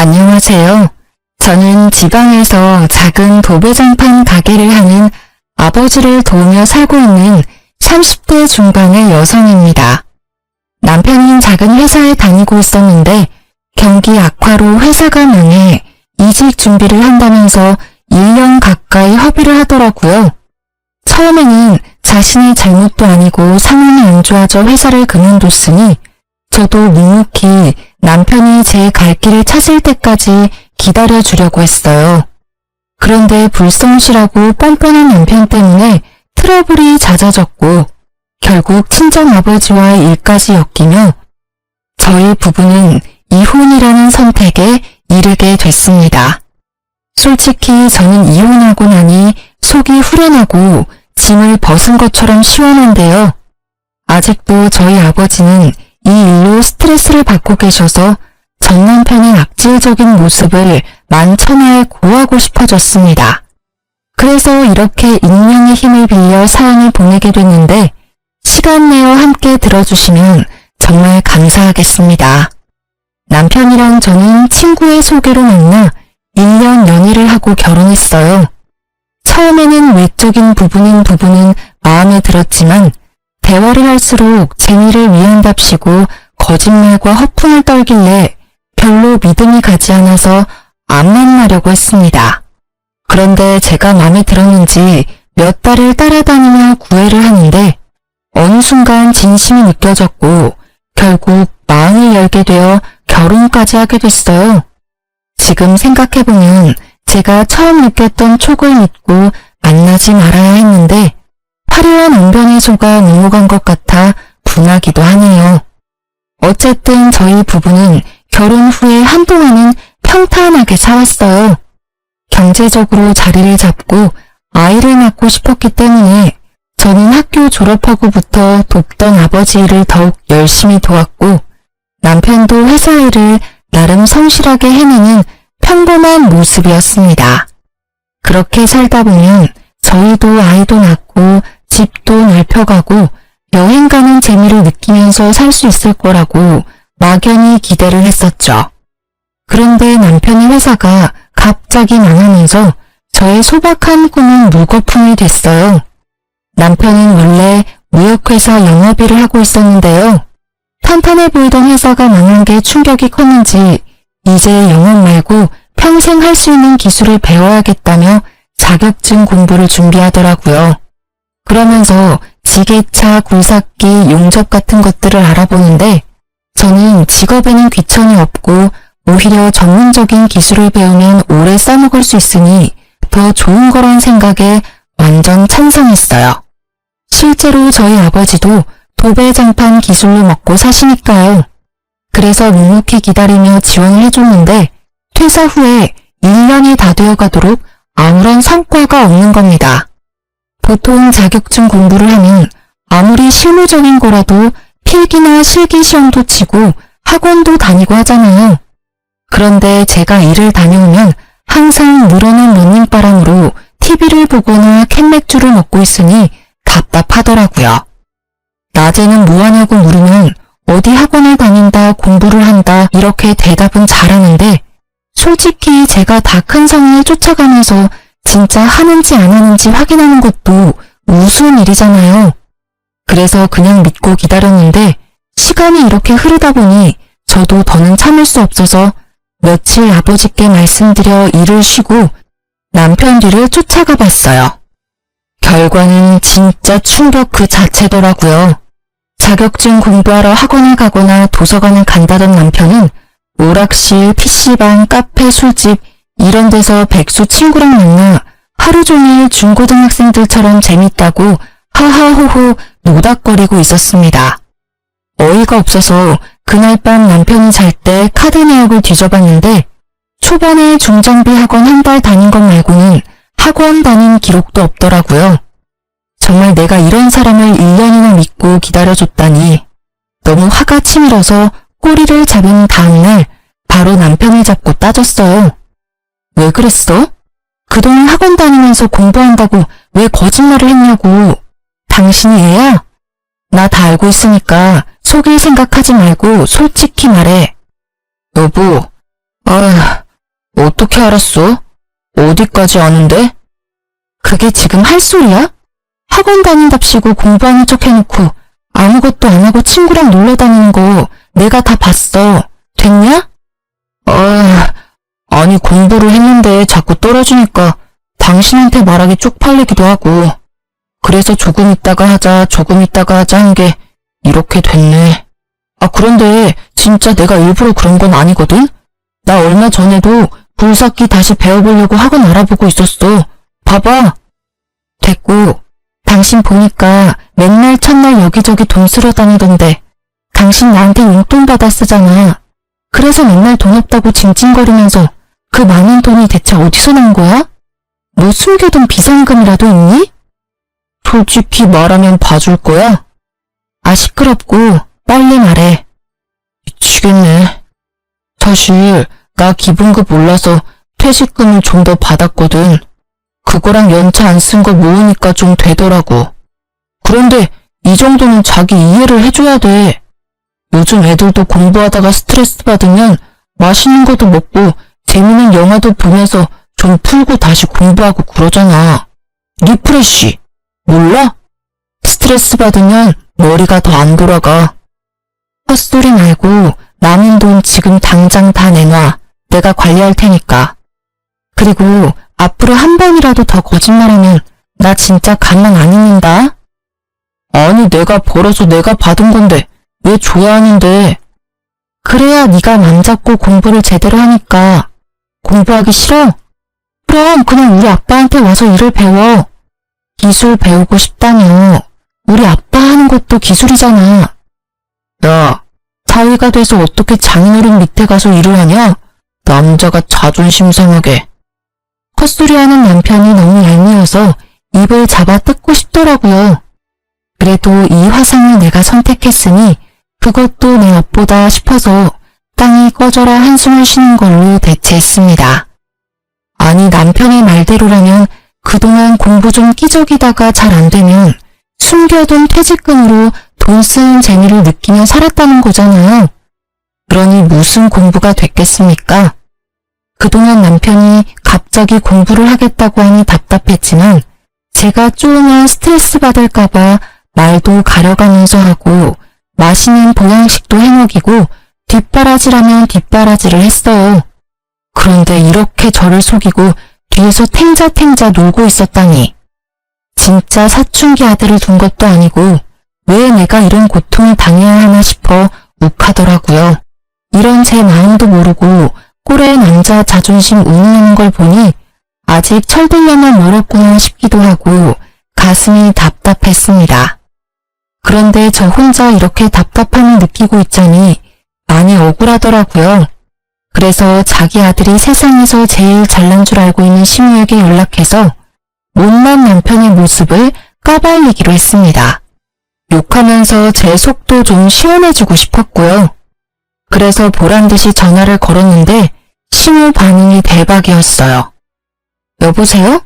안녕하세요. 저는 지방에서 작은 도배장판 가게를 하는 아버지를 도우며 살고 있는 30대 중반의 여성입니다. 남편은 작은 회사에 다니고 있었는데 경기 악화로 회사가 망해 이직 준비를 한다면서 1년 가까이 허비를 하더라고요. 처음에는 자신의 잘못도 아니고 상황이 안 좋아져 회사를 그만뒀으니 저도 묵묵히 남편이 제 갈 길을 찾을 때까지 기다려주려고 했어요. 그런데 불성실하고 뻔뻔한 남편 때문에 트러블이 잦아졌고 결국 친정아버지와의 일까지 엮이며 저희 부부는 이혼이라는 선택에 이르게 됐습니다. 솔직히 저는 이혼하고 나니 속이 후련하고 짐을 벗은 것처럼 시원한데요. 아직도 저희 아버지는 이 일로 스트레스를 받고 계셔서 전 남편의 악질적인 모습을 만천하에 고하고 싶어졌습니다. 그래서 이렇게 익명의 힘을 빌려 사연을 보내게 됐는데 시간 내어 함께 들어주시면 정말 감사하겠습니다. 남편이랑 저는 친구의 소개로 만나 1년 연애를 하고 결혼했어요. 처음에는 외적인 부분인 부분은 마음에 들었지만 대화를 할수록 재미를 위한답시고 거짓말과 허풍을 떨길래 별로 믿음이 가지 않아서 안 만나려고 했습니다. 그런데 제가 마음에 들었는지 몇 달을 따라다니며 구애를 하는데 어느 순간 진심이 느껴졌고 결국 마음을 열게 되어 결혼까지 하게 됐어요. 지금 생각해보면 제가 처음 느꼈던 촉을 믿고 만나지 말아야 했는데 화려한 웅변의 소가 넘어간 것 같아 분하기도 하네요. 어쨌든 저희 부부는 결혼 후에 한동안은 평탄하게 살았어요. 경제적으로 자리를 잡고 아이를 낳고 싶었기 때문에 저는 학교 졸업하고부터 돕던 아버지 일을 더욱 열심히 도왔고 남편도 회사 일을 나름 성실하게 해내는 평범한 모습이었습니다. 그렇게 살다 보면 저희도 아이도 낳고 집도 넓혀가고 여행 가는 재미를 느끼면서 살 수 있을 거라고 막연히 기대를 했었죠. 그런데 남편의 회사가 갑자기 망하면서 저의 소박한 꿈은 물거품이 됐어요. 남편은 원래 무역회사 영업일을 하고 있었는데요. 탄탄해 보이던 회사가 망한 게 충격이 컸는지 이제 영업 말고 평생 할 수 있는 기술을 배워야겠다며 자격증 공부를 준비하더라고요. 그러면서 지게차, 굴삭기, 용접 같은 것들을 알아보는데 저는 직업에는 귀천이 없고 오히려 전문적인 기술을 배우면 오래 써먹을 수 있으니 더 좋은 거란 생각에 완전 찬성했어요. 실제로 저희 아버지도 도배장판 기술로 먹고 사시니까요. 그래서 묵묵히 기다리며 지원을 해줬는데 퇴사 후에 1년이 다 되어가도록 아무런 성과가 없는 겁니다. 보통 자격증 공부를 하면 아무리 실무적인 거라도 필기나 실기시험도 치고 학원도 다니고 하잖아요. 그런데 제가 일을 다녀오면 항상 늘어난 러닝바람으로 TV를 보거나 캔맥주를 먹고 있으니 답답하더라고요. 낮에는 뭐 하냐고 물으면 어디 학원을 다닌다, 공부를 한다 이렇게 대답은 잘하는데 솔직히 제가 다 큰 성인을 쫓아가면서 진짜 하는지 안 하는지 확인하는 것도 우스운 일이잖아요. 그래서 그냥 믿고 기다렸는데 시간이 이렇게 흐르다 보니 저도 더는 참을 수 없어서 며칠 아버지께 말씀드려 일을 쉬고 남편 뒤를 쫓아가 봤어요. 결과는 진짜 충격 그 자체더라고요. 자격증 공부하러 학원을 가거나 도서관을 간다던 남편은 오락실, PC방, 카페, 술집 이런 데서 백수 친구랑 만나 하루 종일 중고등학생들처럼 재밌다고 하하호호 노닥거리고 있었습니다. 어이가 없어서 그날 밤 남편이 잘 때 카드 내역을 뒤져봤는데 초반에 중장비 학원 한 달 다닌 것 말고는 학원 다닌 기록도 없더라고요. 정말 내가 이런 사람을 1년이나 믿고 기다려줬다니 너무 화가 치밀어서 꼬리를 잡은 다음날 바로 남편을 잡고 따졌어요. 왜 그랬어? 그동안 학원 다니면서 공부한다고 왜 거짓말을 했냐고. 당신이 애야? 나 다 알고 있으니까 속일 생각하지 말고 솔직히 말해. 여보, 아, 어떻게 알았어? 어디까지 아는데? 그게 지금 할 소리야? 학원 다닌답시고 공부하는 척 해놓고 아무것도 안 하고 친구랑 놀러 다니는 거 내가 다 봤어. 됐냐? 아니 공부를 했는데 자꾸 떨어지니까 당신한테 말하기 쪽팔리기도 하고 그래서 조금 있다가 하자 한 게 이렇게 됐네. 그런데 진짜 내가 일부러 그런 건 아니거든? 나 얼마 전에도 불삭기 다시 배워보려고 학원 알아보고 있었어. 봐봐. 됐고, 당신 보니까 맨날 첫날 여기저기 돈 쓰러 다니던데 당신 나한테 용돈 받아 쓰잖아. 그래서 맨날 돈 없다고 징징거리면서 그 많은 돈이 대체 어디서 난 거야? 뭐 숨겨둔 비상금이라도 있니? 솔직히 말하면 봐줄 거야? 시끄럽고 빨리 말해. 미치겠네. 사실 나 기본급 올라서 퇴직금을 좀 더 받았거든. 그거랑 연차 안 쓴 거 모으니까 좀 되더라고. 그런데 이 정도는 자기 이해를 해줘야 돼. 요즘 애들도 공부하다가 스트레스 받으면 맛있는 것도 먹고 재밌는 영화도 보면서 좀 풀고 다시 공부하고 그러잖아. 리프레쉬. 몰라? 스트레스 받으면 머리가 더 안 돌아가. 헛소리 말고 남은 돈 지금 당장 다 내놔. 내가 관리할 테니까. 그리고 앞으로 한 번이라도 더 거짓말하면 나 진짜 가만 안 있는다. 아니 내가 벌어서 내가 받은 건데 왜 줘야 하는데. 그래야 네가 맘 잡고 공부를 제대로 하니까. 공부하기 싫어? 그럼 그냥 우리 아빠한테 와서 일을 배워. 기술 배우고 싶다며. 우리 아빠 하는 것도 기술이잖아. 야, 사위가 돼서 어떻게 장인어른 밑에 가서 일을 하냐? 남자가 자존심 상하게. 헛소리하는 남편이 너무 얄미워서 입을 잡아 뜯고 싶더라고요. 그래도 이 화상을 내가 선택했으니 그것도 내 업보다 싶어서 땅이 꺼져라 한숨을 쉬는 걸로 대체했습니다. 아니 남편의 말대로라면 그동안 공부 좀 끼적이다가 잘 안 되면 숨겨둔 퇴직금으로 돈 쓰는 재미를 느끼며 살았다는 거잖아요. 그러니 무슨 공부가 됐겠습니까? 그동안 남편이 갑자기 공부를 하겠다고 하니 답답했지만 제가 쪼으면 스트레스 받을까봐 말도 가려가면서 하고 맛있는 보양식도 해먹이고 뒷바라지라면 뒷바라지를 했어요. 그런데 이렇게 저를 속이고 뒤에서 탱자탱자 놀고 있었다니. 진짜 사춘기 아들을 둔 것도 아니고 왜 내가 이런 고통을 당해야 하나 싶어 욱하더라고요. 이런 제 마음도 모르고 꼴에 남자 자존심 운운하는 걸 보니 아직 철들려면 멀었구나 싶기도 하고 가슴이 답답했습니다. 그런데 저 혼자 이렇게 답답함을 느끼고 있자니 많이 억울하더라고요. 그래서 자기 아들이 세상에서 제일 잘난 줄 알고 있는 시무에게 연락해서 못난 남편의 모습을 까발리기로 했습니다. 욕하면서 제 속도 좀 시원해주고 싶었고요. 그래서 보란듯이 전화를 걸었는데 시무 반응이 대박이었어요. 여보세요?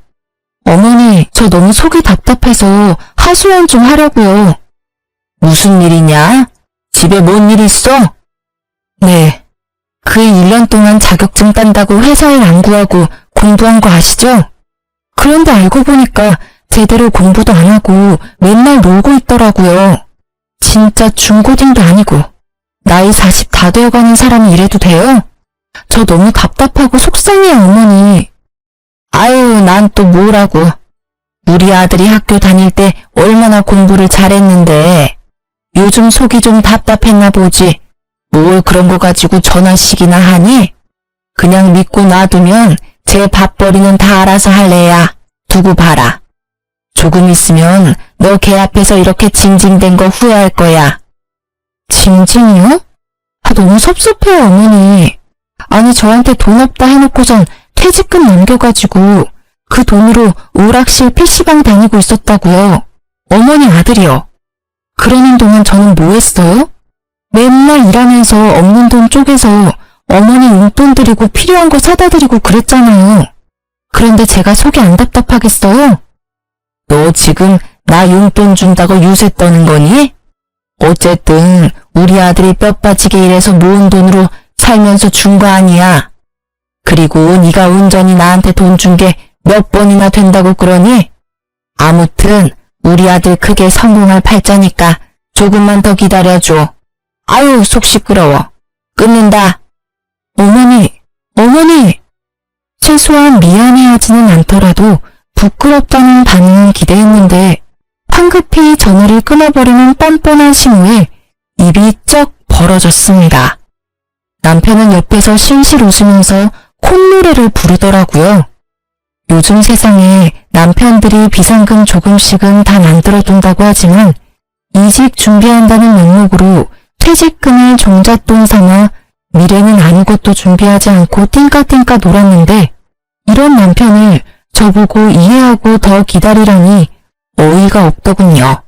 어머니, 저 너무 속이 답답해서 하소연 좀 하려고요. 무슨 일이냐? 집에 뭔 일 있어? 네. 그 1년 동안 자격증 딴다고 회사 일 안 구하고 공부한 거 아시죠? 그런데 알고 보니까 제대로 공부도 안 하고 맨날 놀고 있더라고요. 진짜 중고딩도 아니고 나이 40 다 되어가는 사람이 이래도 돼요? 저 너무 답답하고 속상해요, 어머니. 아유, 난 또 뭐라고. 우리 아들이 학교 다닐 때 얼마나 공부를 잘했는데 요즘 속이 좀 답답했나 보지. 뭘 그런 거 가지고 전화씩이나 하니? 그냥 믿고 놔두면 제 밥벌이는 다 알아서 할래야. 두고 봐라. 조금 있으면 너 걔 앞에서 이렇게 징징댄 거 후회할 거야. 징징이요? 너무 섭섭해요, 어머니. 아니 저한테 돈 없다 해놓고선 퇴직금 남겨가지고 그 돈으로 오락실 PC방 다니고 있었다고요. 어머니 아들이요. 그러는 동안 저는 뭐 했어요? 맨날 일하면서 없는 돈 쪼개서 어머니 용돈 드리고 필요한 거 사다 드리고 그랬잖아요. 그런데 제가 속이 안 답답하겠어요? 너 지금 나 용돈 준다고 유세 떠는 거니? 어쨌든 우리 아들이 뼈 빠지게 일해서 모은 돈으로 살면서 준 거 아니야. 그리고 네가 온전히 나한테 돈 준 게 몇 번이나 된다고 그러니? 아무튼 우리 아들 크게 성공할 팔자니까 조금만 더 기다려줘. 아유, 속 시끄러워. 끊는다. 어머니. 최소한 미안해하지는 않더라도 부끄럽다는 반응은 기대했는데 황급히 전화를 끊어버리는 뻔뻔한 신호에 입이 쩍 벌어졌습니다. 남편은 옆에서 실실 웃으면서 콧노래를 부르더라고요. 요즘 세상에 남편들이 비상금 조금씩은 다 만들어둔다고 하지만 이직 준비한다는 명목으로 퇴직금을 종잣돈 삼아 미래는 아무것도 준비하지 않고 띵까띵까 놀았는데 이런 남편을 저보고 이해하고 더 기다리라니 어이가 없더군요.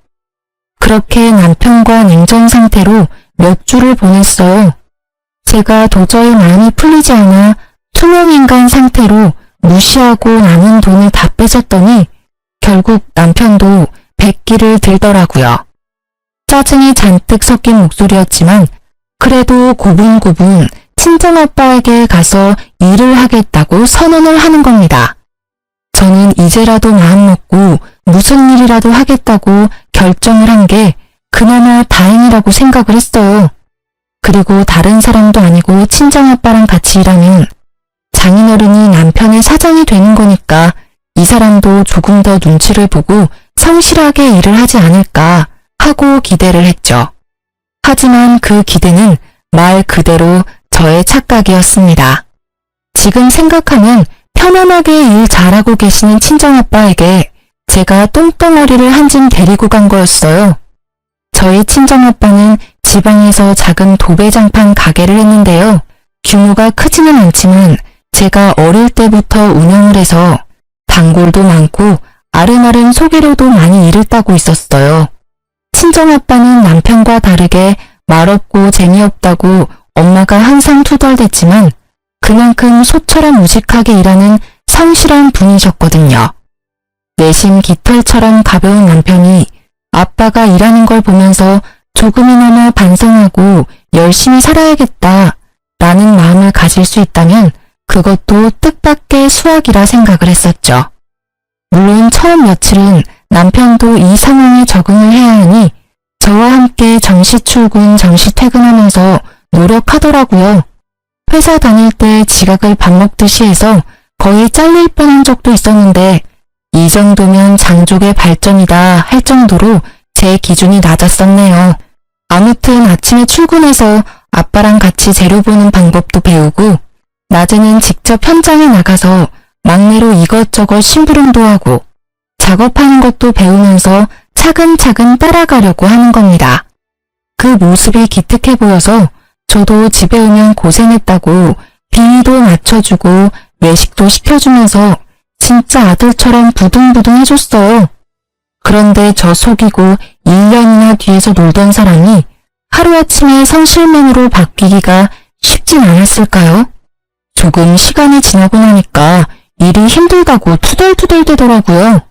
그렇게 남편과 냉전 상태로 몇 주를 보냈어요. 제가 도저히 마음이 풀리지 않아 투명인간 상태로 무시하고 남은 돈을 다 뺏었더니 결국 남편도 백기를 들더라고요. 짜증이 잔뜩 섞인 목소리였지만 그래도 고분고분 친정아빠에게 가서 일을 하겠다고 선언을 하는 겁니다. 저는 이제라도 마음먹고 무슨 일이라도 하겠다고 결정을 한 게 그나마 다행이라고 생각을 했어요. 그리고 다른 사람도 아니고 친정아빠랑 같이 일하면 장인어른이 남편의 사장이 되는 거니까 이 사람도 조금 더 눈치를 보고 성실하게 일을 하지 않을까 하고 기대를 했죠. 하지만 그 기대는 말 그대로 저의 착각이었습니다. 지금 생각하면 편안하게 일 잘하고 계시는 친정아빠에게 제가 똥덩어리를 한 짐 데리고 간 거였어요. 저희 친정아빠는 지방에서 작은 도배장판 가게를 했는데요. 규모가 크지는 않지만 제가 어릴 때부터 운영을 해서 단골도 많고 아름아름 소개료도 많이 일을 따고 있었어요. 친정아빠는 남편과 다르게 말없고 재미없다고 엄마가 항상 투덜댔지만 그만큼 소처럼 우직하게 일하는 성실한 분이셨거든요. 내심 깃털처럼 가벼운 남편이 아빠가 일하는 걸 보면서 조금이나마 반성하고 열심히 살아야겠다 라는 마음을 가질 수 있다면 그것도 뜻밖의 수확이라 생각을 했었죠. 물론 처음 며칠은 남편도 이 상황에 적응을 해야 하니 저와 함께 정시 출근, 정시 퇴근하면서 노력하더라고요. 회사 다닐 때 지각을 밥 먹듯이 해서 거의 잘릴 뻔한 적도 있었는데 이 정도면 장족의 발전이다 할 정도로 제 기준이 낮았었네요. 아무튼 아침에 출근해서 아빠랑 같이 재료 보는 방법도 배우고 낮에는 직접 현장에 나가서 막내로 이것저것 심부름도 하고 작업하는 것도 배우면서 차근차근 따라가려고 하는 겁니다. 그 모습이 기특해 보여서 저도 집에 오면 고생했다고 비위도 맞춰주고 외식도 시켜주면서 진짜 아들처럼 부둥부둥 해줬어요. 그런데 저 속이고 1년이나 뒤에서 놀던 사람이 하루아침에 성실맨으로 바뀌기가 쉽진 않았을까요? 조금 시간이 지나고 나니까 일이 힘들다고 투덜투덜 대더라고요.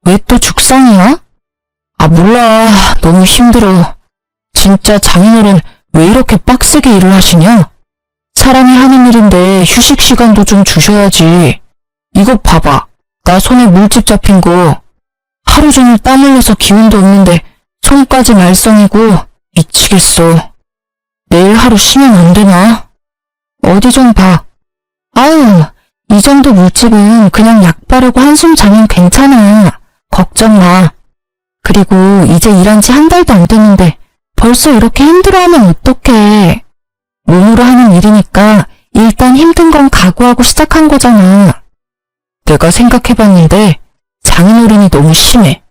왜 또 죽상이야? 아 몰라, 너무 힘들어. 진짜 장인어른 왜 이렇게 빡세게 일을 하시냐? 사람이 하는 일인데 휴식 시간도 좀 주셔야지. 이거 봐봐, 나 손에 물집 잡힌 거. 하루 종일 땀 흘려서 기운도 없는데 손까지 말썽이고 미치겠어. 내일 하루 쉬면 안 되나? 어디 좀 봐. 아유, 이 정도 물집은 그냥 약 바르고 한숨 자면 괜찮아. 걱정 마. 그리고 이제 일한 지 한 달도 안 됐는데 벌써 이렇게 힘들어하면 어떡해. 몸으로 하는 일이니까 일단 힘든 건 각오하고 시작한 거잖아. 내가 생각해봤는데 장인어른이 너무 심해.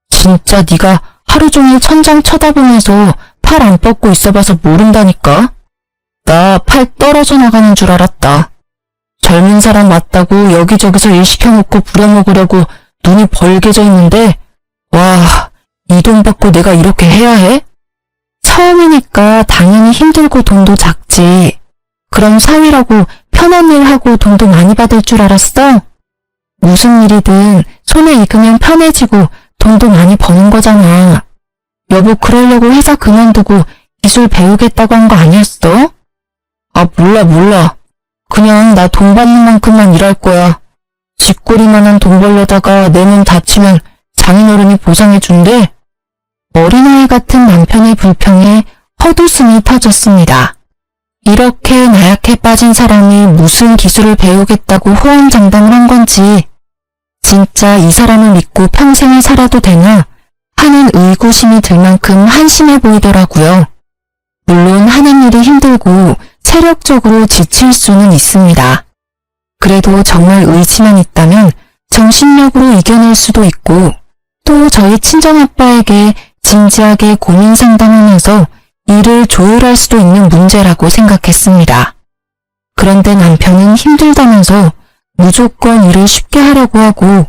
진짜 네가 하루 종일 천장 쳐다보면서 팔 안 뻗고 있어봐서 모른다니까. 나 팔 떨어져 나가는 줄 알았다. 젊은 사람 맞다고 여기저기서 일 시켜놓고 부려먹으려고 눈이 벌게져 있는데 와, 이 돈 받고 내가 이렇게 해야 해? 처음이니까 당연히 힘들고 돈도 작지. 그럼 사위라고 편한 일 하고 돈도 많이 받을 줄 알았어? 무슨 일이든 손에 익으면 편해지고 돈도 많이 버는 거잖아. 여보 그러려고 회사 그만두고 기술 배우겠다고 한 거 아니었어? 아 몰라. 그냥 나 돈 받는 만큼만 일할 거야. 쥐꼬리만한 돈 벌려다가 내 몸 다치면 장인어른이 보상해준대. 어린아이 같은 남편의 불평에 헛웃음이 터졌습니다. 이렇게 나약해 빠진 사람이 무슨 기술을 배우겠다고 호언장담을 한 건지, 진짜 이 사람을 믿고 평생을 살아도 되나 하는 의구심이 들 만큼 한심해 보이더라고요. 물론 하는 일이 힘들고 체력적으로 지칠 수는 있습니다. 그래도 정말 의지만 있다면 정신력으로 이겨낼 수도 있고, 또 저희 친정아빠에게 진지하게 고민 상담하면서 일을 조율할 수도 있는 문제라고 생각했습니다. 그런데 남편은 힘들다면서 무조건 일을 쉽게 하려고 하고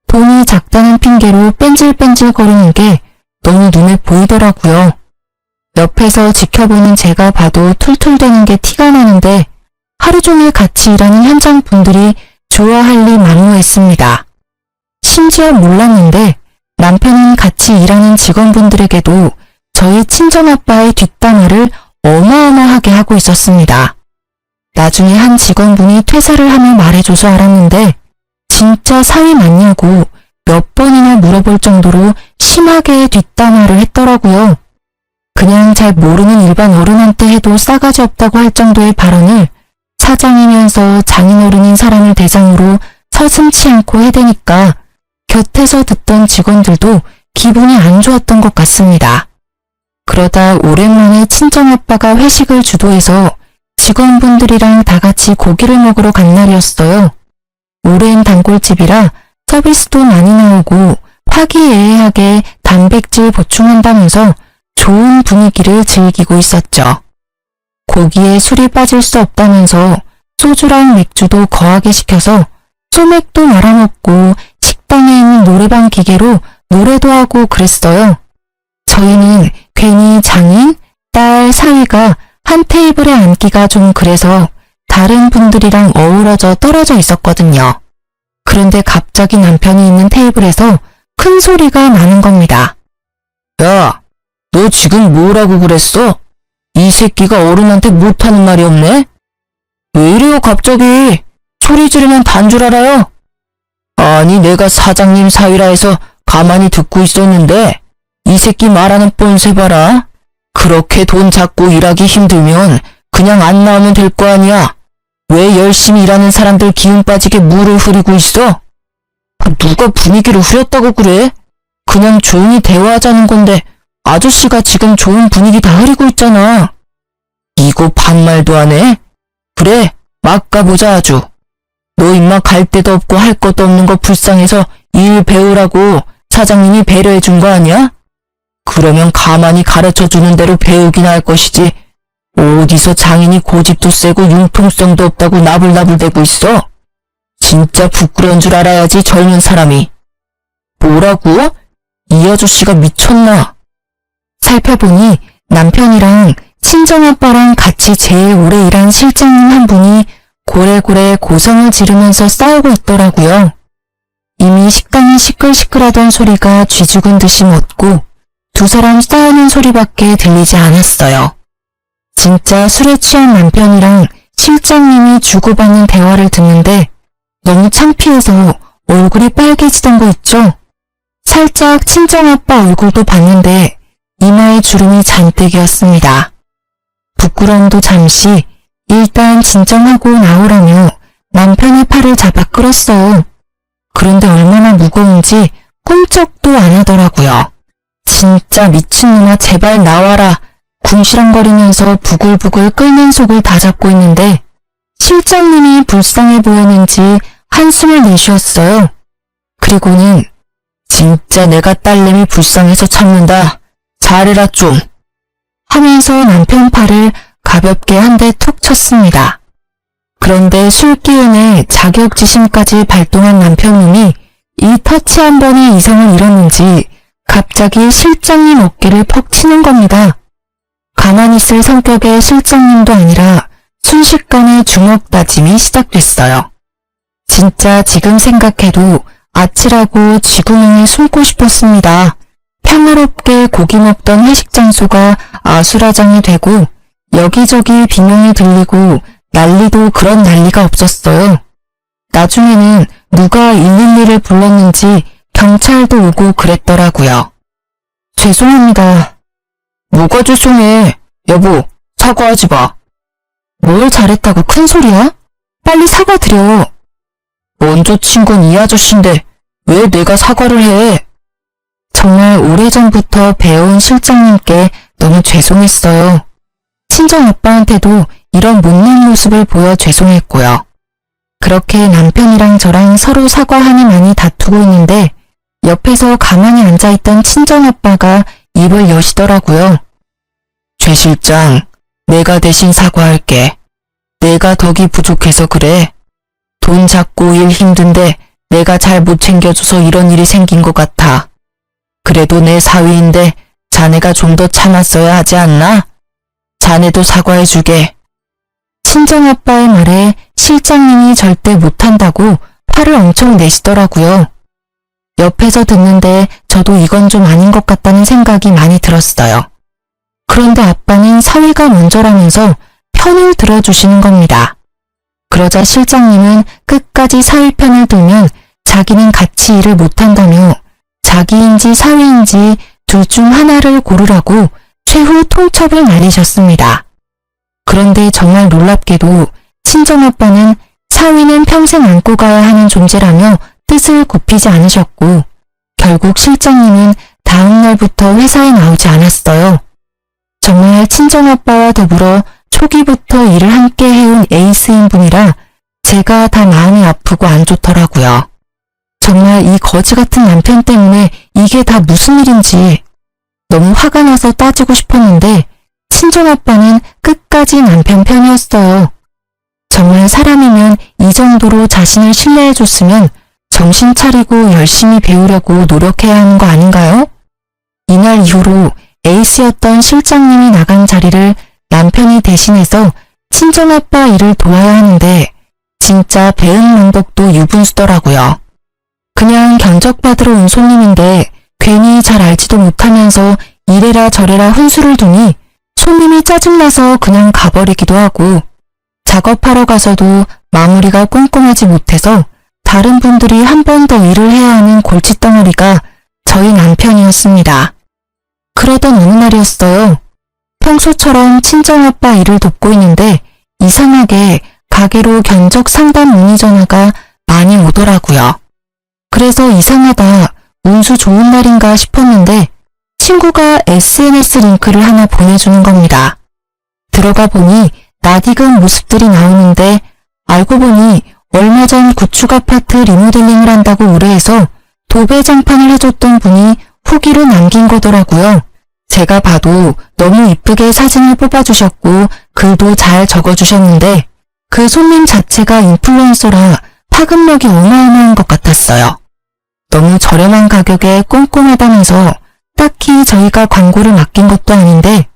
돈이 작다는 핑계로 뺀질뺀질거리는 게 너무 눈에 보이더라고요. 옆에서 지켜보는 제가 봐도 툴툴대는 게 티가 나는데 하루 종일 같이 일하는 현장 분들이 좋아할 리 만무했습니다. 심지어 몰랐는데 남편은 같이 일하는 직원분들에게도 저희 친정아빠의 뒷담화를 어마어마하게 하고 있었습니다. 나중에 한 직원분이 퇴사를 하며 말해줘서 알았는데 진짜 사위 맞냐고 몇 번이나 물어볼 정도로 심하게 뒷담화를 했더라고요. 그냥 잘 모르는 일반 어른한테 해도 싸가지 없다고 할 정도의 발언을 사장이면서 장인어른인 사람을 대상으로 서슴지 않고 해대니까 곁에서 듣던 직원들도 기분이 안 좋았던 것 같습니다. 그러다 오랜만에 친정아빠가 회식을 주도해서 직원분들이랑 다 같이 고기를 먹으러 간 날이었어요. 오랜 단골집이라 서비스도 많이 나오고 화기애애하게 단백질 보충한다면서 좋은 분위기를 즐기고 있었죠. 고기에 술이 빠질 수 없다면서 소주랑 맥주도 거하게 시켜서 소맥도 말아먹고 식당에 있는 노래방 기계로 노래도 하고 그랬어요. 저희는 괜히 장인, 딸, 사위가 한 테이블에 앉기가 좀 그래서 다른 분들이랑 어우러져 떨어져 있었거든요. 그런데 갑자기 남편이 있는 테이블에서 큰 소리가 나는 겁니다. 야, 너 지금 뭐라고 그랬어? 이 새끼가 어른한테 못하는 말이 없네? 왜 이래요 갑자기? 소리 지르면 단 줄 알아요? 아니 내가 사장님 사위라 해서 가만히 듣고 있었는데 이 새끼 말하는 뻔세 봐라. 그렇게 돈 잡고 일하기 힘들면 그냥 안 나오면 될 거 아니야. 왜 열심히 일하는 사람들 기운 빠지게 물을 흐리고 있어? 누가 분위기를 흐렸다고 그래? 그냥 조용히 대화하자는 건데 아저씨가 지금 좋은 분위기 다 흐리고 있잖아. 이거 반말도 안 해? 그래, 막 가보자 아주. 너 임마 갈 데도 없고 할 것도 없는 거 불쌍해서 일 배우라고 사장님이 배려해 준 거 아니야? 그러면 가만히 가르쳐주는 대로 배우긴 할 것이지. 어디서 장인이 고집도 세고 융통성도 없다고 나불나불대고 있어? 진짜 부끄러운 줄 알아야지 젊은 사람이. 뭐라고? 이 아저씨가 미쳤나? 살펴보니 남편이랑 친정아빠랑 같이 제일 오래 일한 실장님 한 분이 고래고래 고성을 지르면서 싸우고 있더라고요. 이미 식당이 시끌시끌하던 소리가 쥐죽은 듯이 멎고 두 사람 싸우는 소리밖에 들리지 않았어요. 진짜 술에 취한 남편이랑 실장님이 주고받는 대화를 듣는데 너무 창피해서 얼굴이 빨개지던 거 있죠? 살짝 친정아빠 얼굴도 봤는데 이마에 주름이 잔뜩이었습니다. 부끄러움도 잠시 일단 진정하고 나오라며 남편의 팔을 잡아 끌었어요. 그런데 얼마나 무거운지 꿈쩍도 안 하더라고요. 진짜 미친놈아 제발 나와라. 궁시렁거리면서 부글부글 끓는 속을 다 잡고 있는데 실장님이 불쌍해 보였는지 한숨을 내쉬었어요. 그리고는 진짜 내가 딸내미 불쌍해서 참는다. 잘해라 좀. 하면서 남편 팔을 가볍게 한 대 툭 쳤습니다. 그런데 술 기운에 자격지심까지 발동한 남편님이 이 터치 한 번에 이성을 잃었는지 갑자기 실장님 어깨를 퍽 치는 겁니다. 가만히 있을 성격의 실장님도 아니라 순식간에 주먹 다짐이 시작됐어요. 진짜 지금 생각해도 아찔하고 쥐구멍에 숨고 싶었습니다. 평화롭게 고기 먹던 회식 장소가 아수라장이 되고 여기저기 비명이 들리고 난리도 그런 난리가 없었어요. 나중에는 누가 112를 불렀는지 경찰도 오고 그랬더라고요. 죄송합니다. 뭐가 죄송해. 여보, 사과하지 마. 뭘 잘했다고 큰 소리야? 빨리 사과드려. 먼저 친 건 이 아저씨인데 왜 내가 사과를 해? 정말 오래전부터 배워온 실장님께 너무 죄송했어요. 친정아빠한테도 이런 못난 모습을 보여 죄송했고요. 그렇게 남편이랑 저랑 서로 사과하니 많이 다투고 있는데 옆에서 가만히 앉아있던 친정아빠가 입을 여시더라고요. 최 실장, 내가 대신 사과할게. 내가 덕이 부족해서 그래. 돈 잡고 일 힘든데 내가 잘 못 챙겨줘서 이런 일이 생긴 것 같아. 그래도 내 사위인데 자네가 좀 더 참았어야 하지 않나? 자네도 사과해주게. 친정아빠의 말에 실장님이 절대 못한다고 화를 엄청 내시더라고요. 옆에서 듣는데 저도 이건 좀 아닌 것 같다는 생각이 많이 들었어요. 그런데 아빠는 사위가 먼저라면서 편을 들어주시는 겁니다. 그러자 실장님은 끝까지 사위 편을 들면 자기는 같이 일을 못한다며 자기인지 사위인지 둘 중 하나를 고르라고 최후 통첩을 날리셨습니다. 그런데 정말 놀랍게도 친정아빠는 사위는 평생 안고 가야 하는 존재라며 뜻을 굽히지 않으셨고 결국 실장님은 다음 날부터 회사에 나오지 않았어요. 정말 친정아빠와 더불어 초기부터 일을 함께 해온 에이스인 분이라 제가 다 마음이 아프고 안 좋더라고요. 정말 이 거지 같은 남편 때문에 이게 다 무슨 일인지 너무 화가 나서 따지고 싶었는데 친정아빠는 끝까지 남편 편이었어요. 정말 사람이면 이 정도로 자신을 신뢰해줬으면 정신 차리고 열심히 배우려고 노력해야 하는 거 아닌가요? 이날 이후로 에이스였던 실장님이 나간 자리를 남편이 대신해서 친정아빠 일을 도와야 하는데 진짜 배은망덕도 유분수더라고요. 그냥 견적받으러 온 손님인데 괜히 잘 알지도 못하면서 이래라 저래라 훈수를 두니 손님이 짜증나서 그냥 가버리기도 하고 작업하러 가서도 마무리가 꼼꼼하지 못해서 다른 분들이 한 번 더 일을 해야 하는 골칫덩어리가 저희 남편이었습니다. 그러던 어느 날이었어요. 평소처럼 친정아빠 일을 돕고 있는데 이상하게 가게로 견적 상담 문의 전화가 많이 오더라고요. 그래서 이상하다, 운수 좋은 날인가 싶었는데 친구가 SNS 링크를 하나 보내주는 겁니다. 들어가 보니 낯익은 모습들이 나오는데 알고 보니 얼마 전 구축 아파트 리모델링을 한다고 의뢰해서 도배장판을 해줬던 분이 후기를 남긴 거더라고요. 제가 봐도 너무 이쁘게 사진을 뽑아주셨고 글도 잘 적어주셨는데 그 손님 자체가 인플루언서라 파급력이 어마어마한 것 같았어요. 너무 저렴한 가격에 꼼꼼하다면서 딱히 저희가 광고를 맡긴 것도 아닌데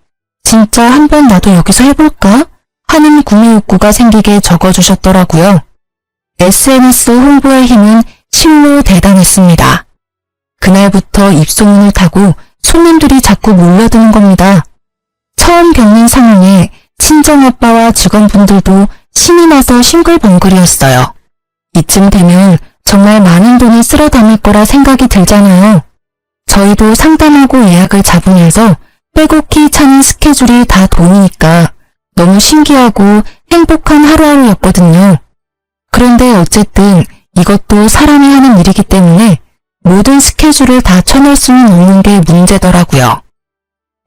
진짜 한번 나도 여기서 해볼까? 하는 구매 욕구가 생기게 적어주셨더라고요. SNS 홍보의 힘은 실로 대단했습니다. 그날부터 입소문을 타고 손님들이 자꾸 몰려드는 겁니다. 처음 겪는 상황에 친정아빠와 직원분들도 신이 나서 싱글벙글이었어요. 이쯤 되면 정말 많은 돈을 쓸어 담을 거라 생각이 들잖아요. 저희도 상담하고 예약을 잡으면서 빼곡히 차는 스케줄이 다 돈이니까 너무 신기하고 행복한 하루하루였거든요. 그런데 어쨌든 이것도 사람이 하는 일이기 때문에 모든 스케줄을 다 쳐낼 수는 없는 게 문제더라고요.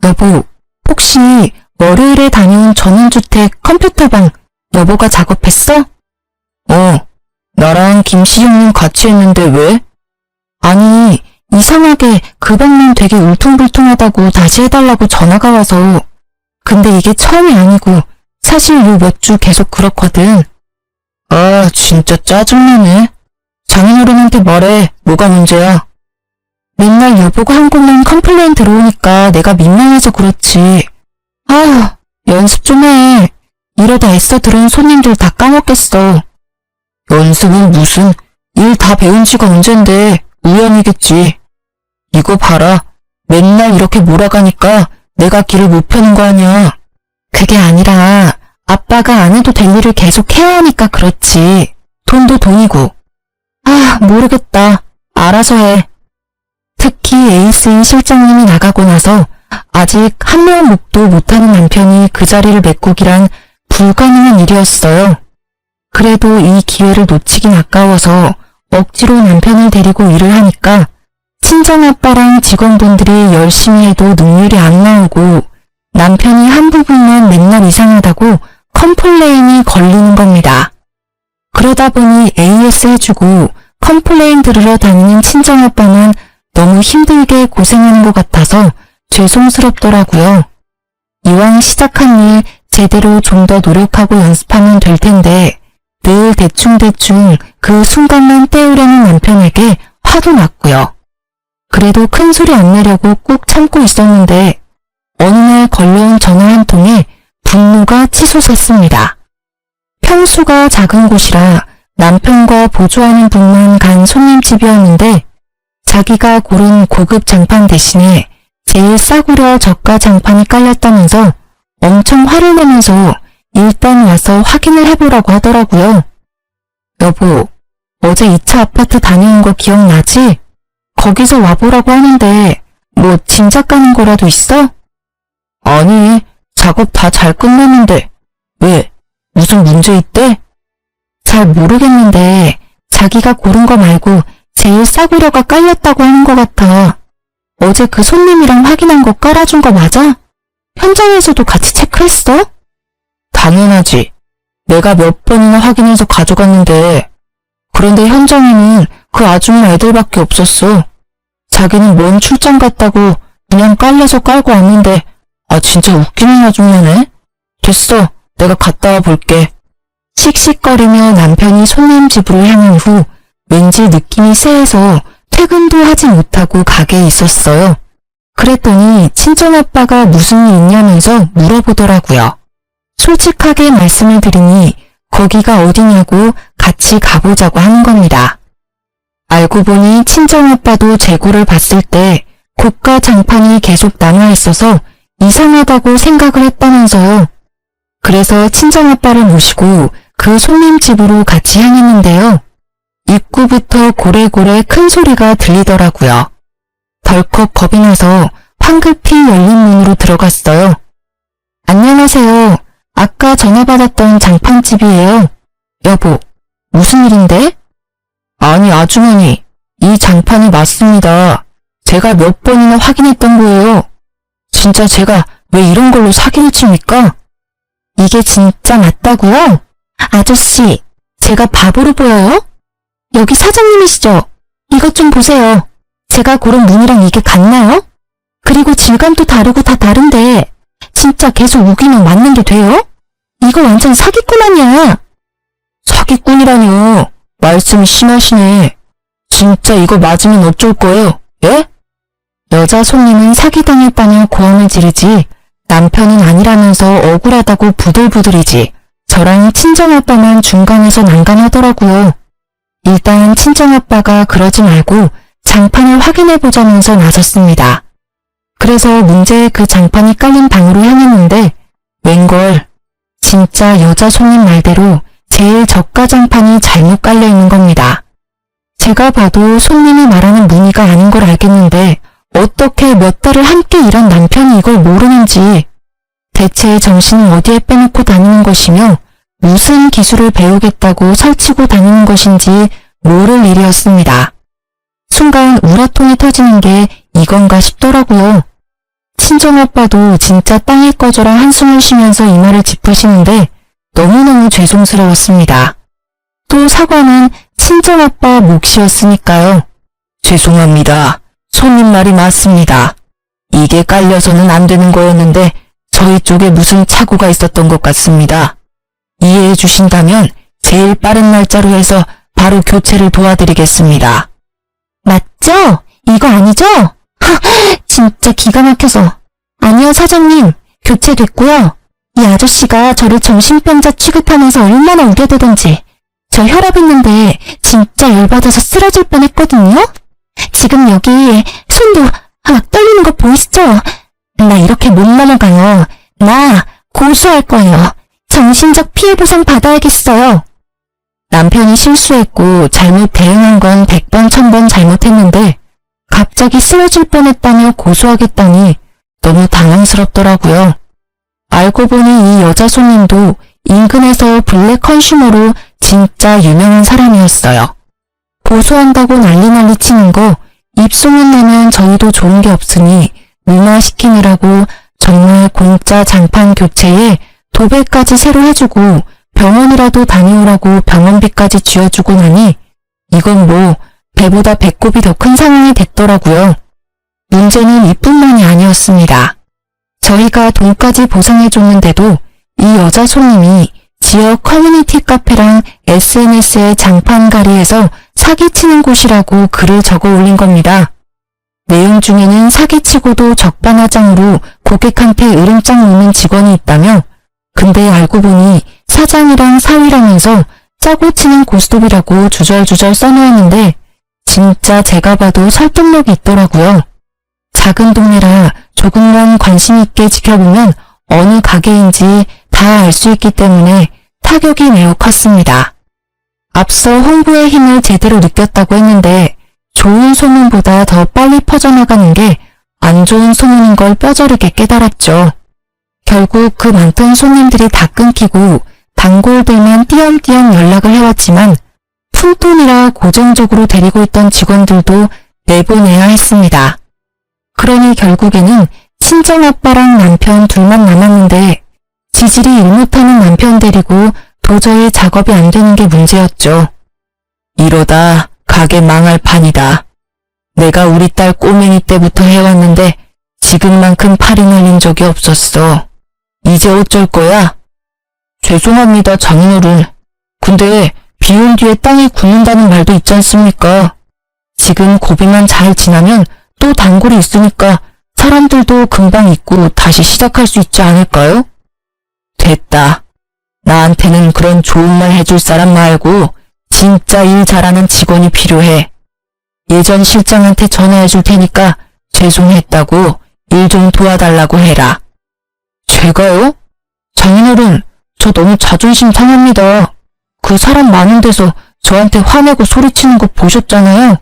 여보, 혹시 월요일에 다녀온 전원주택 컴퓨터방 여보가 작업했어? 나랑 김씨 형님 같이 했는데 왜? 아니, 이상하게 그 방면 되게 울퉁불퉁하다고 다시 해달라고 전화가 와서. 근데 이게 처음이 아니고 사실 요 몇 주 계속 그렇거든. 아, 진짜 짜증나네. 장인어른한테 말해. 뭐가 문제야? 맨날 여보가 한 곳만 컴플레인 들어오니까 내가 민망해서 그렇지. 아휴, 연습 좀 해. 이러다 애써 들어온 손님들 다 까먹겠어. 연습은 무슨, 일 다 배운 지가 언젠데 우연이겠지. 이거 봐라. 맨날 이렇게 몰아가니까 내가 길을 못 펴는 거 아니야. 그게 아니라 아빠가 안 해도 될 일을 계속 해야 하니까 그렇지. 돈도 돈이고. 모르겠다. 알아서 해. 특히 에이스인 실장님이 나가고 나서 아직 한 명 몫도 못하는 남편이 그 자리를 메꾸기란 불가능한 일이었어요. 그래도 이 기회를 놓치긴 아까워서 억지로 남편을 데리고 일을 하니까 친정아빠랑 직원분들이 열심히 해도 능률이 안 나오고 남편이 한 부분만 맨날 이상하다고 컴플레인이 걸리는 겁니다. 그러다 보니 AS 해주고 컴플레인 들으러 다니는 친정아빠만 너무 힘들게 고생하는 것 같아서 죄송스럽더라고요. 이왕 시작한 일 제대로 좀 더 노력하고 연습하면 될 텐데 늘 대충대충 그 순간만 때우려는 남편에게 화도 났고요. 그래도 큰 소리 안 내려고 꾹 참고 있었는데 어느 날 걸려온 전화 한 통에 분노가 치솟았습니다. 평수가 작은 곳이라 남편과 보조하는 분만 간 손님집이었는데 자기가 고른 고급 장판 대신에 제일 싸구려 저가 장판이 깔렸다면서 엄청 화를 내면서 일단 와서 확인을 해보라고 하더라고요. 여보, 어제 2차 아파트 다녀온 거 기억나지? 거기서 와보라고 하는데 뭐 짐작 가는 거라도 있어? 아니, 작업 다 잘 끝났는데 왜? 무슨 문제 있대? 잘 모르겠는데 자기가 고른 거 말고 제일 싸구려가 깔렸다고 하는 것 같아. 어제 그 손님이랑 확인한 거 깔아준 거 맞아? 현장에서도 같이 체크했어? 당연하지. 내가 몇 번이나 확인해서 가져갔는데 그런데 현장에는 그 아줌마 애들밖에 없었어. 자기는 먼 출장 갔다고 그냥 깔려서 깔고 왔는데 진짜 웃기는 아줌마네. 됐어. 내가 갔다 와 볼게. 씩씩거리며 남편이 손님 집으로 향한 후 왠지 느낌이 쎄해서 퇴근도 하지 못하고 가게에 있었어요. 그랬더니 친정아빠가 무슨 일 있냐면서 물어보더라고요. 솔직하게 말씀을 드리니 거기가 어디냐고 같이 가보자고 하는 겁니다. 알고 보니 친정아빠도 재고를 봤을 때 고가 장판이 계속 남아있어서 이상하다고 생각을 했다면서요. 그래서 친정아빠를 모시고 그 손님 집으로 같이 향했는데요. 입구부터 고래고래 큰 소리가 들리더라고요. 덜컥 겁이 나서 황급히 열린 문으로 들어갔어요. 안녕하세요. 아까 전화 받았던 장판집이에요. 여보, 무슨 일인데? 아니 아주머니, 이 장판이 맞습니다. 제가 몇 번이나 확인했던 거예요. 진짜 제가 왜 이런 걸로 사기를 칩니까? 이게 진짜 맞다고요? 아저씨, 제가 바보로 보여요? 여기 사장님이시죠? 이것 좀 보세요. 제가 고른 문이랑 이게 같나요? 그리고 질감도 다르고 다 다른데 진짜 계속 우기면 맞는 게 돼요? 이거 완전 사기꾼 아니야. 사기꾼이라뇨. 말씀이 심하시네. 진짜 이거 맞으면 어쩔 거예요? 예? 여자 손님은 사기당했다며 고함을 지르지 남편은 아니라면서 억울하다고 부들부들이지 저랑 친정아빠만 중간에서 난감하더라고요. 일단 친정아빠가 그러지 말고 장판을 확인해보자면서 나섰습니다. 그래서 문제의 그 장판이 깔린 방으로 향했는데 웬걸 진짜 여자 손님 말대로 제일 저가 장판이 잘못 깔려있는 겁니다. 제가 봐도 손님이 말하는 무늬가 아닌 걸 알겠는데 어떻게 몇 달을 함께 일한 남편이 이걸 모르는지 대체 정신을 어디에 빼놓고 다니는 것이며 무슨 기술을 배우겠다고 설치고 다니는 것인지 모를 일이었습니다. 순간 우라통이 터지는 게 이건가 싶더라고요. 친정아빠도 진짜 땅에 꺼져라 한숨을 쉬면서 이 말을 짚으시는데 너무너무 죄송스러웠습니다. 또 사과는 친정아빠 몫이었으니까요. 죄송합니다. 손님 말이 맞습니다. 이게 깔려서는 안 되는 거였는데 저희 쪽에 무슨 착오가 있었던 것 같습니다. 이해해 주신다면 제일 빠른 날짜로 해서 바로 교체를 도와드리겠습니다. 맞죠? 이거 아니죠? 진짜 기가 막혀서. 아니요 사장님, 교체됐고요. 이 아저씨가 저를 정신병자 취급하면서 얼마나 우겨대던지 저 혈압 있는데 진짜 열받아서 쓰러질 뻔했거든요. 지금 여기 손도 막 떨리는 거 보이시죠? 나 이렇게 못 넘어가요. 나 고소할 거예요. 정신적 피해보상 받아야겠어요. 남편이 실수했고 잘못 대응한 건 100번 1000번 잘못했는데 갑자기 쓰러질 뻔했다며 고소하겠다니 너무 당황스럽더라고요. 알고 보니 이 여자 손님도 인근에서 블랙 컨슈머로 진짜 유명한 사람이었어요. 고소한다고 난리 치는 거 입소문 나면 저희도 좋은 게 없으니 무마시키느라고 정말 공짜 장판 교체에 도배까지 새로 해주고 병원이라도 다녀오라고 병원비까지 쥐어주고 나니 이건 뭐 배보다 배꼽이 더 큰 상황이 됐더라고요. 문제는 이뿐만이 아니었습니다. 저희가 돈까지 보상해줬는데도 이 여자 손님이 지역 커뮤니티 카페랑 SNS에 장판가리에서 사기치는 곳이라고 글을 적어 올린 겁니다. 내용 중에는 사기치고도 적반하장으로 고객한테 으름장 놓는 직원이 있다며 근데 알고 보니 사장이랑 사위라면서 짜고 치는 고스톱이라고 주절주절 써놓았는데 진짜 제가 봐도 설득력이 있더라고요. 작은 동네라 조금만 관심 있게 지켜보면 어느 가게인지 다 알 수 있기 때문에 타격이 매우 컸습니다. 앞서 홍보의 힘을 제대로 느꼈다고 했는데 좋은 소문보다 더 빨리 퍼져나가는 게 안 좋은 소문인 걸 뼈저리게 깨달았죠. 결국 그 많던 손님들이 다 끊기고 단골들만 띄엄띄엄 연락을 해왔지만 푼돈이라 고정적으로 데리고 있던 직원들도 내보내야 했습니다. 그러니 결국에는 친정아빠랑 남편 둘만 남았는데 지질이 일 못하는 남편 데리고 도저히 작업이 안 되는 게 문제였죠. 이러다 가게 망할 판이다. 내가 우리 딸 꼬맹이 때부터 해왔는데 지금만큼 팔이 날린 적이 없었어. 이제 어쩔 거야? 죄송합니다, 장인어른. 근데 비 온 뒤에 땅이 굳는다는 말도 있지 않습니까? 지금 고비만 잘 지나면 또 단골이 있으니까 사람들도 금방 잊고 다시 시작할 수 있지 않을까요? 됐다. 나한테는 그런 좋은 말 해줄 사람 말고 진짜 일 잘하는 직원이 필요해. 예전 실장한테 전화해 줄 테니까 죄송했다고 일 좀 도와달라고 해라. 제가요? 장인어른, 저 너무 자존심 상합니다. 그 사람 많은 데서 저한테 화내고 소리치는 거 보셨잖아요.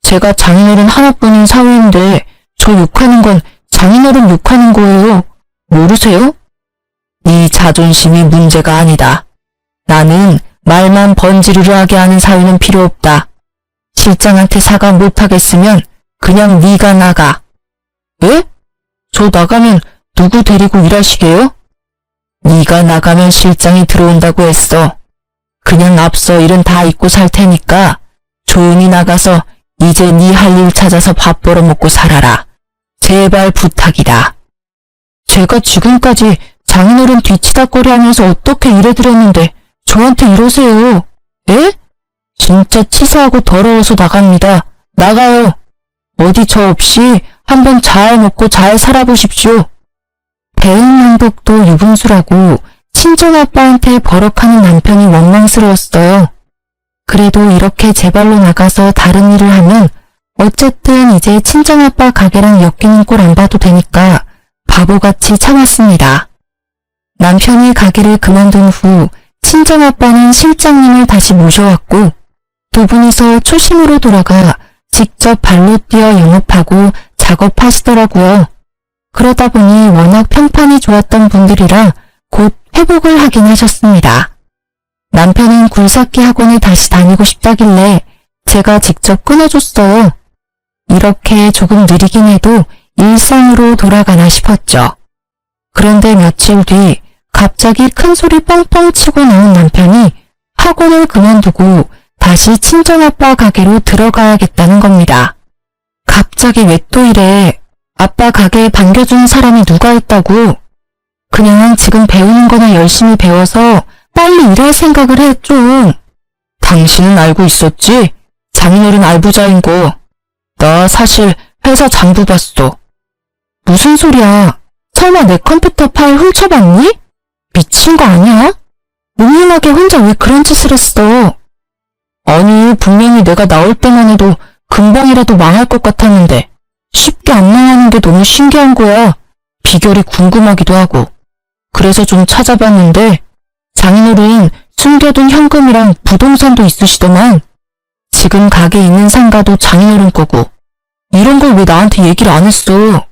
제가 장인어른 하나뿐인 사위인데 저 욕하는 건 장인어른 욕하는 거예요. 모르세요? 네 자존심이 문제가 아니다. 나는 말만 번지르르하게 하는 사위는 필요 없다. 실장한테 사과 못하겠으면 그냥 네가 나가. 예? 저 나가면 누구 데리고 일하시게요? 네가 나가면 실장이 들어온다고 했어. 그냥 앞서 일은 다 잊고 살 테니까 조용히 나가서 이제 네 할 일 찾아서 밥 벌어먹고 살아라. 제발 부탁이다. 제가 지금까지 장인어른 뒤치다거리 하면서 어떻게 일해드렸는데 저한테 이러세요. 예? 진짜 치사하고 더러워서 나갑니다. 나가요. 어디 저 없이 한번 잘 먹고 잘 살아보십시오. 배은 행복도 유분수라고 친정아빠한테 버럭하는 남편이 원망스러웠어요. 그래도 이렇게 제 발로 나가서 다른 일을 하면 어쨌든 이제 친정아빠 가게랑 엮이는 꼴 안 봐도 되니까 바보같이 참았습니다. 남편이 가게를 그만둔 후 친정아빠는 실장님을 다시 모셔왔고 두 분이서 초심으로 돌아가 직접 발로 뛰어 영업하고 작업하시더라고요. 그러다 보니 워낙 평판이 좋았던 분들이라 곧 회복을 하긴 하셨습니다. 남편은 굴삭기 학원에 다시 다니고 싶다길래 제가 직접 끊어줬어요. 이렇게 조금 느리긴 해도 일상으로 돌아가나 싶었죠. 그런데 며칠 뒤 갑자기 큰 소리 뻥뻥 치고 나온 남편이 학원을 그만두고 다시 친정아빠 가게로 들어가야겠다는 겁니다. 갑자기 왜 또 이래? 아빠 가게에 반겨주는 사람이 누가 있다고? 그냥 지금 배우는 거나 열심히 배워서 빨리 일할 생각을 해 좀. 당신은 알고 있었지? 장인어른 알부자인 거. 나 사실 회사 장부 봤어. 무슨 소리야? 설마 내 컴퓨터 파일 훔쳐봤니? 미친 거 아니야? 묵묵하게 혼자 왜 그런 짓을 했어? 아니, 분명히 내가 나올 때만 해도 금방이라도 망할 것 같았는데 쉽게 안 망하는 게 너무 신기한 거야. 비결이 궁금하기도 하고. 그래서 좀 찾아봤는데 장인어른 숨겨둔 현금이랑 부동산도 있으시더만 지금 가게에 있는 상가도 장인어른 거고 이런 걸 왜 나한테 얘기를 안 했어?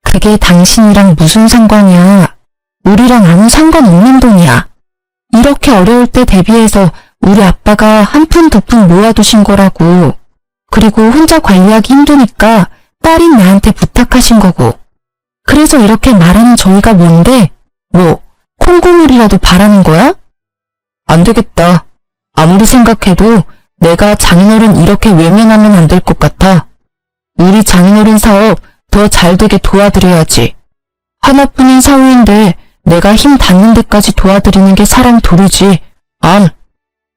그게 당신이랑 무슨 상관이야? 우리랑 아무 상관없는 돈이야. 이렇게 어려울 때 대비해서 우리 아빠가 한 푼 두 푼 모아두신 거라고. 그리고 혼자 관리하기 힘드니까 딸인 나한테 부탁하신 거고. 그래서 이렇게 말하는 저희가 뭔데? 뭐 콩고물이라도 바라는 거야? 안 되겠다. 아무리 생각해도 내가 장인어른 이렇게 외면하면 안 될 것 같아. 우리 장인어른 사업 더 잘 되게 도와드려야지. 하나뿐인 사위인데 내가 힘 닿는 데까지 도와드리는 게 사람 도리지.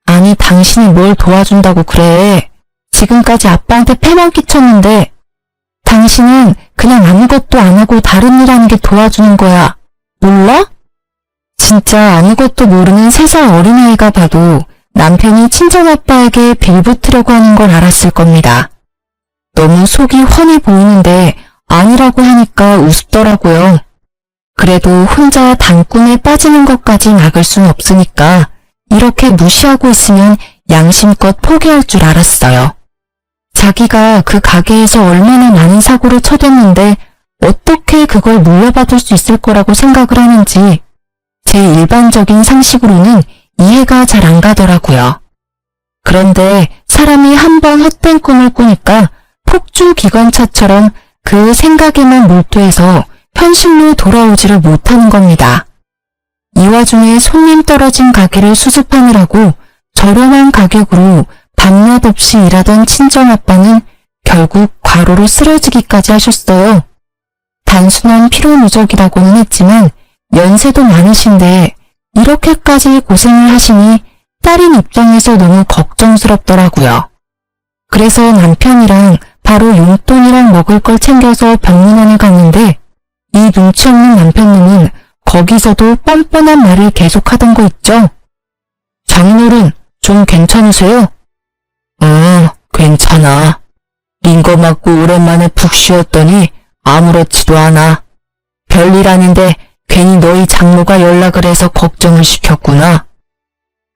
아니 당신이 뭘 도와준다고 그래. 지금까지 아빠한테 패만 끼쳤는데 당신은 그냥 아무것도 안 하고 다른 일 하는 게 도와주는 거야. 몰라? 진짜 아무것도 모르는 3살 어린아이가 봐도 남편이 친정아빠에게 빌붙으려고 하는 걸 알았을 겁니다. 너무 속이 훤히 보이는데 아니라고 하니까 우습더라고요. 그래도 혼자 단꿈에 빠지는 것까지 막을 순 없으니까 이렇게 무시하고 있으면 양심껏 포기할 줄 알았어요. 자기가 그 가게에서 얼마나 많은 사고를 쳐댔는데 어떻게 그걸 물려받을 수 있을 거라고 생각을 하는지 제 일반적인 상식으로는 이해가 잘 안 가더라고요. 그런데 사람이 한번 헛된 꿈을 꾸니까 폭주 기관차처럼 그 생각에만 몰두해서 현실로 돌아오지를 못하는 겁니다. 이 와중에 손님 떨어진 가게를 수습하느라고 저렴한 가격으로 밤낮 없이 일하던 친정아빠는 결국 과로로 쓰러지기까지 하셨어요. 단순한 피로 누적이라고는 했지만 연세도 많으신데 이렇게까지 고생을 하시니 딸인 입장에서 너무 걱정스럽더라고요. 그래서 남편이랑 바로 용돈이랑 먹을 걸 챙겨서 병문안에 갔는데 이 눈치 없는 남편님은 거기서도 뻔뻔한 말을 계속하던 거 있죠. 장인어른 좀 괜찮으세요? 괜찮아. 링거 맞고 오랜만에 푹 쉬었더니 아무렇지도 않아. 별일 아닌데 괜히 너희 장모가 연락을 해서 걱정을 시켰구나.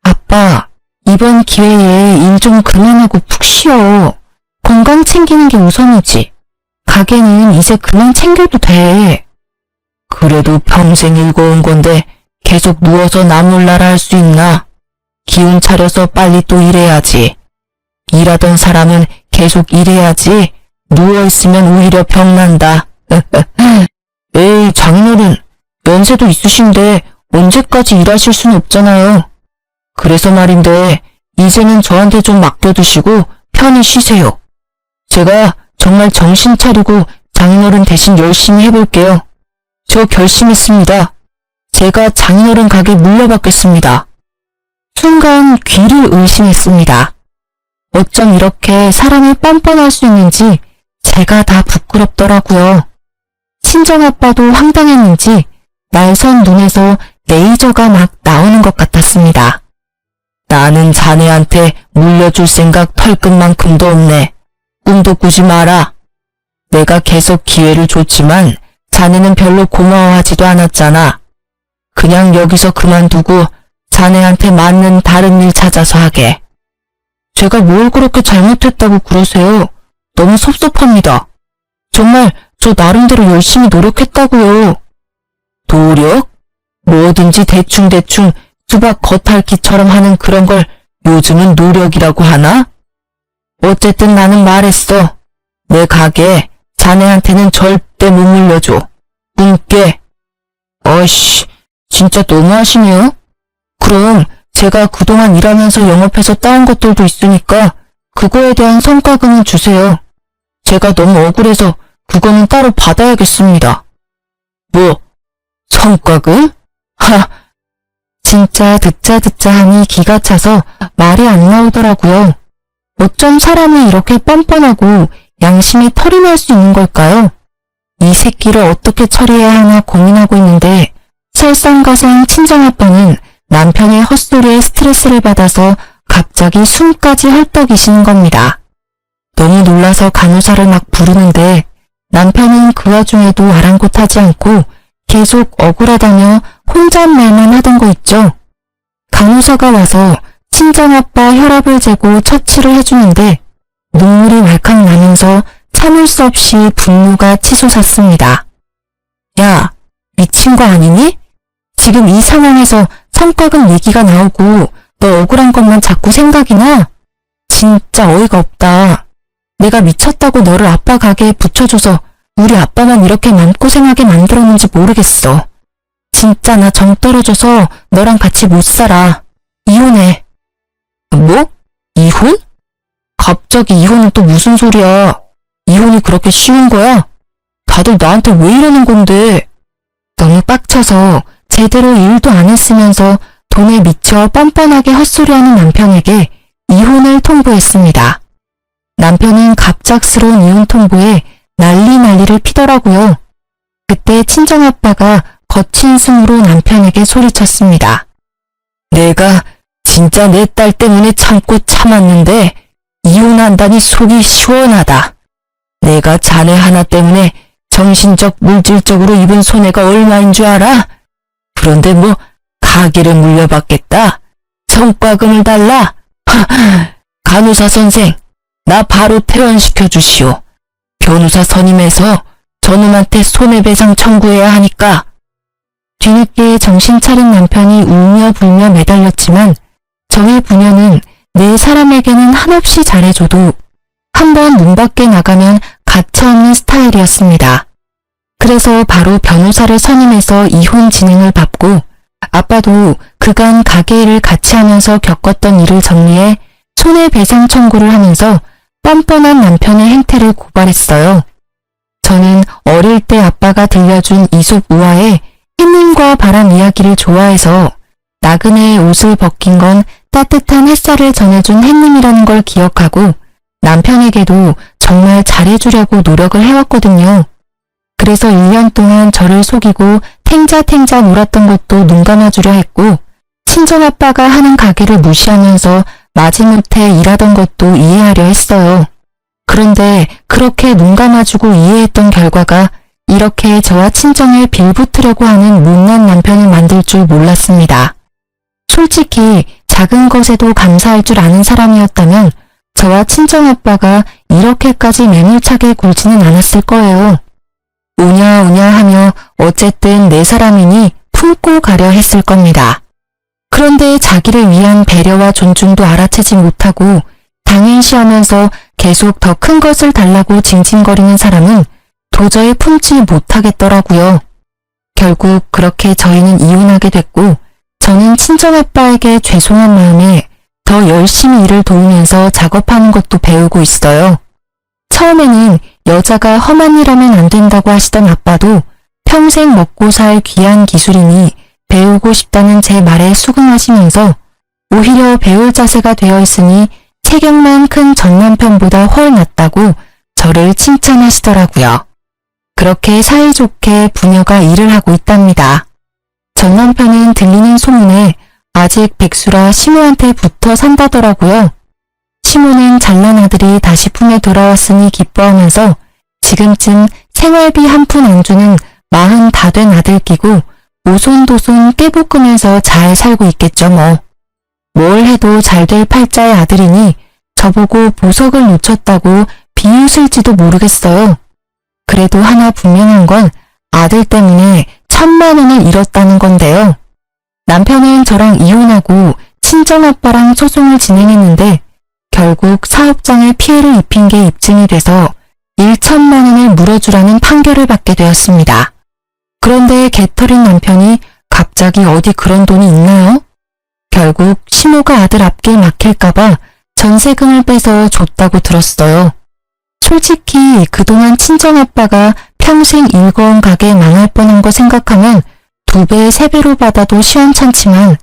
아빠, 이번 기회에 일 좀 그만하고 푹 쉬어. 건강 챙기는 게 우선이지. 가게는 이제 그만 챙겨도 돼. 그래도 평생 일궈온 건데 계속 누워서 나몰라라 할 수 있나? 기운 차려서 빨리 또 일해야지. 일하던 사람은 계속 일해야지. 누워있으면 오히려 병난다. 에이, 장인어른, 연세도 있으신데 언제까지 일하실 수는 없잖아요. 그래서 말인데 이제는 저한테 좀 맡겨두시고 편히 쉬세요. 제가 정말 정신 차리고 장인어른 대신 열심히 해볼게요. 저 결심했습니다. 제가 장인어른 가게 물려받겠습니다. 순간 귀를 의심했습니다. 어쩜 이렇게 사람이 뻔뻔할 수 있는지 제가 다 부끄럽더라고요. 친정아빠도 황당했는지 날선 눈에서 레이저가 막 나오는 것 같았습니다. 나는 자네한테 물려줄 생각 털끝만큼도 없네. 꿈도 꾸지 마라. 내가 계속 기회를 줬지만 자네는 별로 고마워하지도 않았잖아. 그냥 여기서 그만두고 자네한테 맞는 다른 일 찾아서 하게. 제가 뭘 그렇게 잘못했다고 그러세요? 너무 섭섭합니다. 정말 저 나름대로 열심히 노력했다고요. 노력? 뭐든지 대충대충 수박 겉핥기처럼 하는 그런 걸 요즘은 노력이라고 하나? 어쨌든 나는 말했어. 내 가게 자네한테는 절대 못 물려줘. 꿈깨. 어이씨, 진짜 너무하시네요. 그럼 제가 그동안 일하면서 영업해서 따온 것들도 있으니까 그거에 대한 성과금은 주세요. 제가 너무 억울해서 그거는 따로 받아야겠습니다. 뭐, 성과금? 진짜 듣자 하니 기가 차서 말이 안 나오더라고요. 어쩜 사람이 이렇게 뻔뻔하고 양심이 털이 날 수 있는 걸까요? 이 새끼를 어떻게 처리해야 하나 고민하고 있는데 설상가상 친정아빠는 남편의 헛소리에 스트레스를 받아서 갑자기 숨까지 헐떡이시는 겁니다. 너무 놀라서 간호사를 막 부르는데 남편은 그 와중에도 아랑곳하지 않고 계속 억울하다며 혼잣말만 하던 거 있죠. 간호사가 와서 친정아빠 혈압을 재고 처치를 해주는데 눈물이 왈칵 나면서 참을 수 없이 분노가 치솟았습니다. 야, 미친 거 아니니? 지금 이 상황에서 성과금 얘기가 나오고 너 억울한 것만 자꾸 생각이 나? 진짜 어이가 없다. 내가 미쳤다고 너를 아빠 가게에 붙여줘서 우리 아빠만 이렇게 맘고생하게 만들었는지 모르겠어. 진짜 나 정 떨어져서 너랑 같이 못 살아. 이혼해. 뭐? 이혼? 갑자기 이혼은 또 무슨 소리야? 이혼이 그렇게 쉬운 거야? 다들 나한테 왜 이러는 건데? 너무 빡쳐서 제대로 일도 안 했으면서 돈에 미쳐 뻔뻔하게 헛소리하는 남편에게 이혼을 통보했습니다. 남편은 갑작스러운 이혼 통보에 난리를 피더라고요. 그때 친정아빠가 거친 숨으로 남편에게 소리쳤습니다. 내가 진짜 내 딸 때문에 참고 참았는데 이혼한다니 속이 시원하다. 내가 자네 하나 때문에 정신적 물질적으로 입은 손해가 얼마인 줄 알아? 그런데 뭐 가게를 물려받겠다. 성과금을 달라. 간호사 선생, 나 바로 퇴원시켜 주시오. 변호사 선임해서 저놈한테 손해배상 청구해야 하니까. 뒤늦게 정신 차린 남편이 울며 불며 매달렸지만 저의 부녀는 내 사람에게는 한없이 잘해줘도 한번 문 밖에 나가면 가차없는 스타일이었습니다. 그래서 바로 변호사를 선임해서 이혼 진행을 밟고 아빠도 그간 가게 일을 같이 하면서 겪었던 일을 정리해 손해배상 청구를 하면서 뻔뻔한 남편의 행태를 고발했어요. 저는 어릴 때 아빠가 들려준 이솝 우화에 햇님과 바람 이야기를 좋아해서 나그네의 옷을 벗긴 건 따뜻한 햇살을 전해준 햇님이라는 걸 기억하고 남편에게도 정말 잘해주려고 노력을 해왔거든요. 그래서 1년 동안 저를 속이고 탱자탱자 놀았던 것도 눈 감아주려 했고 친정아빠가 하는 가게를 무시하면서 마지못해 일하던 것도 이해하려 했어요. 그런데 그렇게 눈 감아주고 이해했던 결과가 이렇게 저와 친정을 빌붙으려고 하는 못난 남편을 만들 줄 몰랐습니다. 솔직히 작은 것에도 감사할 줄 아는 사람이었다면 저와 친정아빠가 이렇게까지 매몰차게 굴지는 않았을 거예요. 오냐오냐 하며 어쨌든 내 사람이니 품고 가려 했을 겁니다. 그런데 자기를 위한 배려와 존중도 알아채지 못하고 당연시하면서 계속 더 큰 것을 달라고 징징거리는 사람은 도저히 품지 못하겠더라고요. 결국 그렇게 저희는 이혼하게 됐고 저는 친정아빠에게 죄송한 마음에 더 열심히 일을 도우면서 작업하는 것도 배우고 있어요. 처음에는 여자가 험한 일 하면 안 된다고 하시던 아빠도 평생 먹고 살 귀한 기술이니 배우고 싶다는 제 말에 수긍하시면서 오히려 배울 자세가 되어 있으니 체격만 큰 전 남편보다 훨 낫다고 저를 칭찬하시더라고요. 그렇게 사이좋게 부녀가 일을 하고 있답니다. 전 남편은 들리는 소문에 아직 백수라 시모한테 붙어 산다더라고요. 시모는 잘난 아들이 다시 품에 돌아왔으니 기뻐하면서 지금쯤 생활비 한 푼 안 주는 40 다 된 아들 끼고 오손도손 깨볶으면서 잘 살고 있겠죠 뭐. 뭘 해도 잘 될 팔자의 아들이니 저보고 보석을 놓쳤다고 비웃을지도 모르겠어요. 그래도 하나 분명한 건 아들 때문에 1000만 원을 잃었다는 건데요. 남편은 저랑 이혼하고 친정아빠랑 소송을 진행했는데 결국 사업장에 피해를 입힌 게 입증이 돼서 1,000만 원을 물어주라는 판결을 받게 되었습니다. 그런데 개털인 남편이 갑자기 어디 그런 돈이 있나요? 결국 시모가 아들 앞길 막힐까봐 전세금을 빼서 줬다고 들었어요. 솔직히 그동안 친정아빠가 평생 일궈온 가게 망할 뻔한 거 생각하면 2배, 3배로 받아도 시원찮지만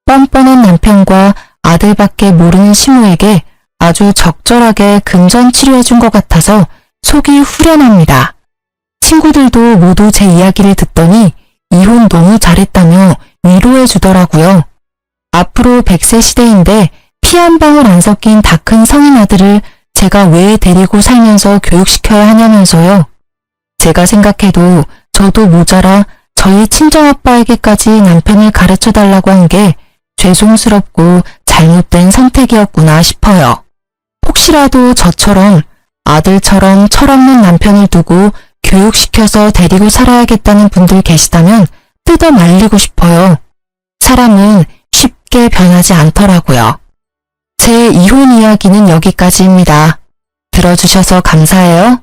뻔뻔한 남편과 아들밖에 모르는 시모에게 아주 적절하게 금전 치료해준 것 같아서 속이 후련합니다. 친구들도 모두 제 이야기를 듣더니 이혼 너무 잘했다며 위로해 주더라고요. 앞으로 100세 시대인데 피 한 방울 안 섞인 다 큰 성인 아들을 제가 왜 데리고 살면서 교육시켜야 하냐면서요. 제가 생각해도 저도 모자라 저희 친정아빠에게까지 남편을 가르쳐달라고 한 게 죄송스럽고 잘못된 선택이었구나 싶어요. 혹시라도 저처럼 아들처럼 철없는 남편을 두고 교육시켜서 데리고 살아야겠다는 분들 계시다면 뜯어 말리고 싶어요. 사람은 쉽게 변하지 않더라고요. 제 이혼 이야기는 여기까지입니다. 들어주셔서 감사해요.